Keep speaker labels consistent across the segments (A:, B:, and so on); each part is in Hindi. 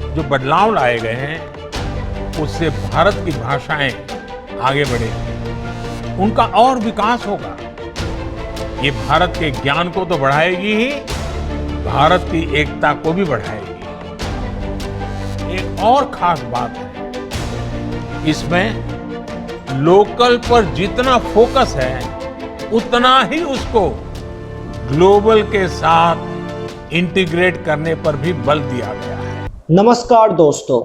A: जो बदलाव लाए गए हैं उससे भारत की भाषाएं आगे बढ़ेंगी, उनका और विकास होगा। ये भारत के ज्ञान को तो बढ़ाएगी ही, भारत की एकता को भी बढ़ाएगी। एक और खास बात है, इसमें लोकल पर जितना फोकस है उतना ही उसको ग्लोबल के साथ इंटीग्रेट करने पर भी बल दिया गया है।
B: नमस्कार दोस्तों,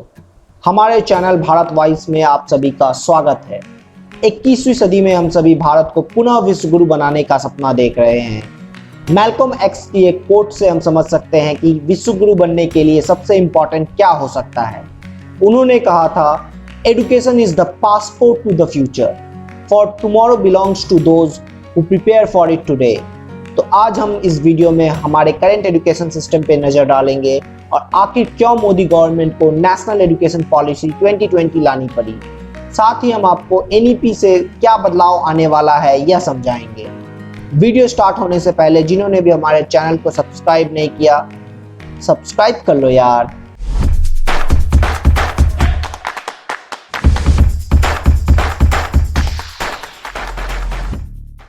B: हमारे चैनल भारत वॉइस में आप सभी का स्वागत है। 21वीं सदी में हम सभी भारत को पुनः विश्व गुरु बनाने का सपना देख रहे हैं। मैल्कम एक्स की एक कोट से हम समझ सकते हैं कि विश्व गुरु बनने के लिए सबसे इंपॉर्टेंट क्या हो सकता है। उन्होंने कहा था, education is the passport to the future, for tomorrow belongs to those who prepare for it today. तो आज हम इस वीडियो में हमारे करंट एजुकेशन सिस्टम पे नजर डालेंगे और आखिर क्यों मोदी गवर्नमेंट को नेशनल एजुकेशन पॉलिसी 2020 लानी पड़ी। साथ ही हम आपको एनईपी से क्या बदलाव आने वाला है यह समझाएंगे। वीडियो स्टार्ट होने से पहले जिन्होंने भी हमारे चैनल को सब्सक्राइब नहीं किया, सब्सक्राइब कर लो यार।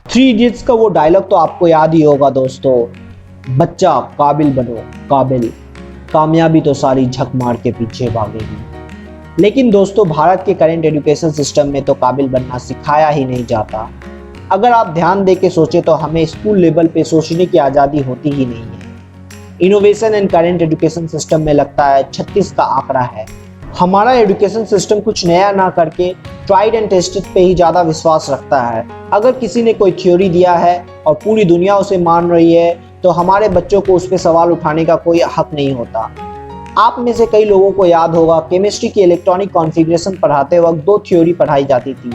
B: 3 इडियट्स का वो डायलॉग तो आपको याद ही होगा दोस्तों, बच्चा काबिल बनो काबिल, कामयाबी तो सारी झक मार के पीछे भागेगी। लेकिन दोस्तों, भारत के करंट एजुकेशन सिस्टम में तो काबिल बनना सिखाया ही नहीं जाता। अगर आप ध्यान दे के सोचे तो हमें स्कूल लेवल पे सोचने की आज़ादी होती ही नहीं है। Innovation and current education system में लगता है 36 का आंकड़ा है। हमारा एजुकेशन सिस्टम कुछ नया ना करके ट्राइड एंड टेस्टेड पे ही ज़्यादा विश्वास रखता है। अगर किसी ने कोई थ्योरी दिया है और पूरी दुनिया उसे मान रही है तो हमारे बच्चों को उस पर सवाल उठाने का कोई हक नहीं होता। आप में से कई लोगों को याद होगा, केमिस्ट्री की इलेक्ट्रॉनिक कॉन्फ़िगरेशन पढ़ाते वक्त 2 थ्योरी पढ़ाई जाती थी,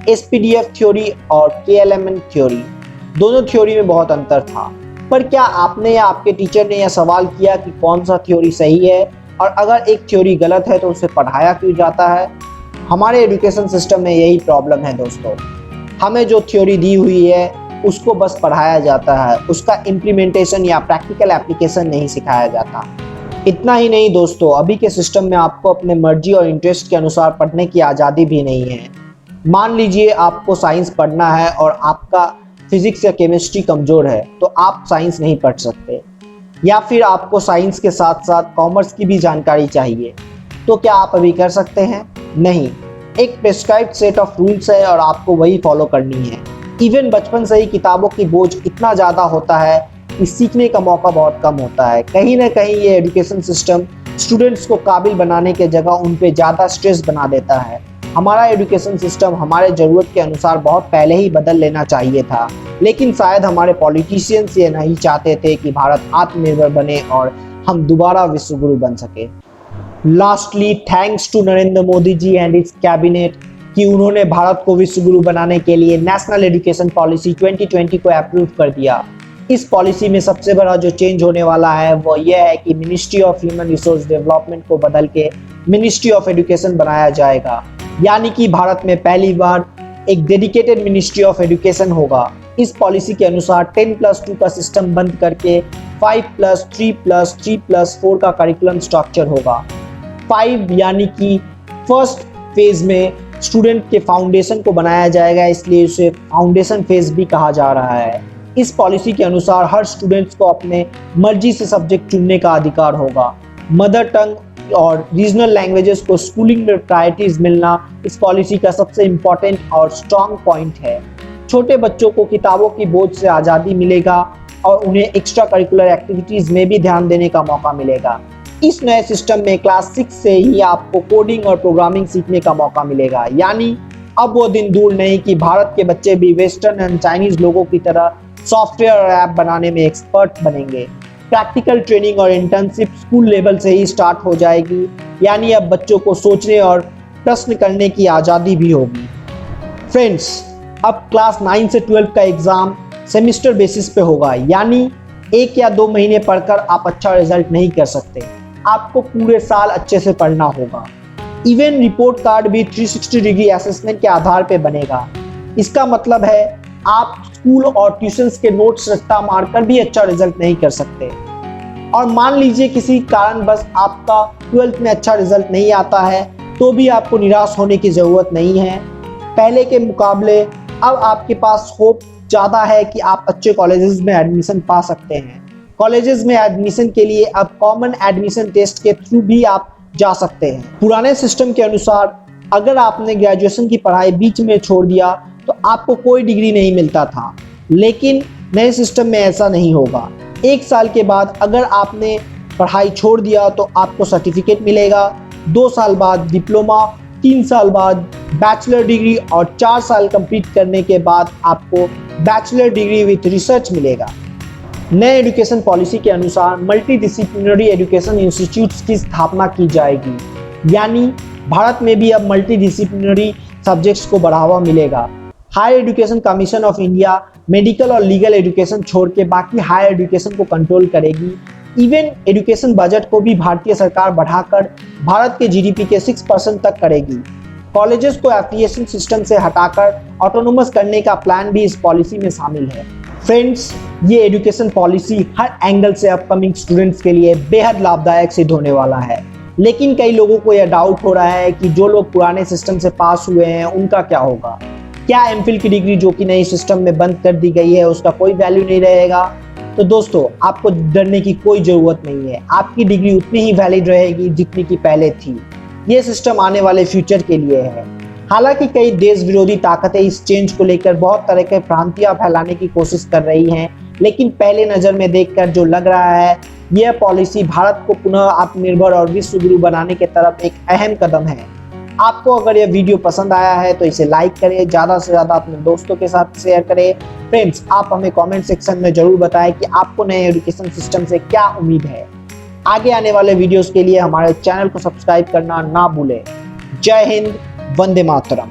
B: एसपीडीएफ थ्योरी और केएलएमएन थ्योरी। दोनों थ्योरी में बहुत अंतर था, पर क्या आपने या आपके टीचर ने यह सवाल किया कि कौन सा थ्योरी सही है और अगर एक थ्योरी गलत है तो उसे पढ़ाया क्यों जाता है? हमारे एजुकेशन सिस्टम में यही प्रॉब्लम है दोस्तों। हमें जो थ्योरी दी हुई है उसको बस पढ़ाया जाता है, उसका इम्प्लीमेंटेशन या प्रैक्टिकल एप्लीकेशन नहीं सिखाया जाता। इतना ही नहीं दोस्तों, अभी के सिस्टम में आपको अपने मर्जी और इंटरेस्ट के अनुसार पढ़ने की आज़ादी भी नहीं है। मान लीजिए आपको साइंस पढ़ना है और आपका फिजिक्स या केमिस्ट्री कमज़ोर है तो आप साइंस नहीं पढ़ सकते, या फिर आपको साइंस के साथ साथ कॉमर्स की भी जानकारी चाहिए, तो क्या आप अभी कर सकते हैं? नहीं। एक प्रिस्क्राइब्ड सेट ऑफ रूल्स है और आपको वही फॉलो करनी है। इवन बचपन से ही किताबों की बोझ इतना ज़्यादा होता है कि सीखने का मौका बहुत कम होता है। कहीं ना कहीं ये एजुकेशन सिस्टम स्टूडेंट्स को काबिल बनाने के जगह उन पे ज़्यादा स्ट्रेस बना देता है। हमारा एजुकेशन सिस्टम हमारे ज़रूरत के अनुसार बहुत पहले ही बदल लेना चाहिए था, लेकिन शायद हमारे पॉलिटिशियंस ये नहीं चाहते थे कि भारत आत्मनिर्भर बने और हम दोबारा विश्व गुरु बन सके। Lastly, thanks to Narendra Modi ji and its cabinet कि उन्होंने भारत को विश्व गुरु बनाने के लिए नेशनल एजुकेशन पॉलिसी 2020 को अप्रूव कर दिया। इस पॉलिसी में सबसे बड़ा जो चेंज होने वाला है वो ये है कि ministry of human resource development को बदल के मिनिस्ट्री ऑफ एजुकेशन बनाया जाएगा। यानी कि भारत में पहली बार एक डेडिकेटेड मिनिस्ट्री ऑफ एजुकेशन होगा। इस पॉलिसी के अनुसार 10+2 का सिस्टम बंद करके 5+3+3+4 का करिकुलम स्ट्रक्चर होगा। 5 यानी कि फर्स्ट फेज में स्टूडेंट के फाउंडेशन को बनाया जाएगा, इसलिए उसे फाउंडेशन फेज भी कहा जा रहा है। इस पॉलिसी के अनुसार हर स्टूडेंट्स को अपने मर्जी से सब्जेक्ट चुनने का अधिकार होगा। मदर टंग और रीजनल लैंग्वेजेस को स्कूलिंग में प्रायोरिटीज मिलना इस पॉलिसी का सबसे इम्पोर्टेंट और स्ट्रॉन्ग पॉइंट है। छोटे बच्चों को किताबों की बोझ से आज़ादी मिलेगा और उन्हें एक्स्ट्रा करिकुलर एक्टिविटीज़ में भी ध्यान देने का मौका मिलेगा। इस नए सिस्टम में क्लास 6 से ही आपको कोडिंग और प्रोग्रामिंग सीखने का मौका मिलेगा। यानी अब वो दिन दूर नहीं कि भारत के बच्चे भी वेस्टर्न एंड चाइनीज लोगों की तरह सॉफ्टवेयर और ऐप बनाने में एक्सपर्ट बनेंगे। प्रैक्टिकल ट्रेनिंग और इंटर्नशिप स्कूल लेवल से ही स्टार्ट हो जाएगी। यानी अब बच्चों को सोचने और प्रश्न करने की आज़ादी भी होगी। फ्रेंड्स, अब क्लास 9 से 12 का एग्ज़ाम सेमिस्टर बेसिस पे होगा। यानी 1 या 2 महीने पढ़कर आप अच्छा रिजल्ट नहीं कर सकते, आपको पूरे साल अच्छे से पढ़ना होगा। इवन रिपोर्ट कार्ड भी 360 डिग्री असेसमेंट के आधार पे बनेगा। इसका मतलब है आप स्कूल और ट्यूशंस के नोट्स रट्टा मारकर भी अच्छा रिजल्ट नहीं कर सकते। और मान लीजिए किसी कारण बस आपका 12th में अच्छा रिजल्ट नहीं आता है, तो भी आपको निराश होने की ज़रूरत नहीं है। पहले के मुकाबले अब आपके पास होप ज़्यादा है कि आप अच्छे कॉलेजेस में एडमिशन पा सकते हैं। कॉलेजेस में एडमिशन के लिए अब कॉमन एडमिशन टेस्ट के थ्रू भी आप जा सकते हैं। पुराने सिस्टम के अनुसार अगर आपने ग्रेजुएशन की पढ़ाई बीच में छोड़ दिया तो आपको कोई डिग्री नहीं मिलता था, लेकिन नए सिस्टम में ऐसा नहीं होगा। 1 साल के बाद अगर आपने पढ़ाई छोड़ दिया तो आपको सर्टिफिकेट मिलेगा, 2 साल बाद डिप्लोमा, 3 साल बाद बैचलर डिग्री और 4 साल कंप्लीट करने के बाद आपको बैचलर डिग्री विथ रिसर्च मिलेगा। नए एजुकेशन पॉलिसी के अनुसार मल्टी डिसिप्लिनरी एजुकेशन इंस्टीट्यूट्स की स्थापना की जाएगी, यानी भारत में भी अब मल्टी डिसिप्लिनरी सब्जेक्ट्स को बढ़ावा मिलेगा। Higher education commission of India medical और लीगल एजुकेशन छोड़ के बाकी हायर एजुकेशन को कंट्रोल करेगी। इवन एजुकेशन बजट को भी भारतीय सरकार बढ़ाकर भारत के जीडीपी के 6% तक करेगी। कॉलेजेस को एफिलिएशन सिस्टम से हटाकर ऑटोनोमस करने का प्लान भी इस पॉलिसी में शामिल है। फ्रेंड्स, ये एजुकेशन पॉलिसी हर एंगल से अपकमिंग स्टूडेंट्स के लिए बेहद लाभदायक सिद्ध होने वाला है। लेकिन कई लोगों को यह डाउट हो रहा है कि जो लोग पुराने सिस्टम से पास हुए हैं उनका क्या होगा। क्या एमफिल की डिग्री जो कि नई सिस्टम में बंद कर दी गई है उसका कोई वैल्यू नहीं रहेगा? तो दोस्तों, आपको डरने की कोई ज़रूरत नहीं है। आपकी डिग्री उतनी ही वैलिड रहेगी जितनी की पहले थी। ये सिस्टम आने वाले फ्यूचर के लिए है। हालांकि कई देश विरोधी ताकतें इस चेंज को लेकर बहुत तरह के भ्रांतियां फैलाने की कोशिश कर रही हैं, लेकिन पहले नज़र में देखकर जो लग रहा है, यह पॉलिसी भारत को पुनः आत्मनिर्भर और विश्व गुरु बनाने की तरफ एक अहम कदम है। आपको अगर यह वीडियो पसंद आया है तो इसे लाइक करें, ज़्यादा से ज़्यादा अपने दोस्तों के साथ शेयर करें। फ्रेंड्स, आप हमें कमेंट सेक्शन में ज़रूर बताएं कि आपको नए एजुकेशन सिस्टम से क्या उम्मीद है। आगे आने वाले वीडियोस के लिए हमारे चैनल को सब्सक्राइब करना ना भूलें। जय हिंद, वंदे मातरम।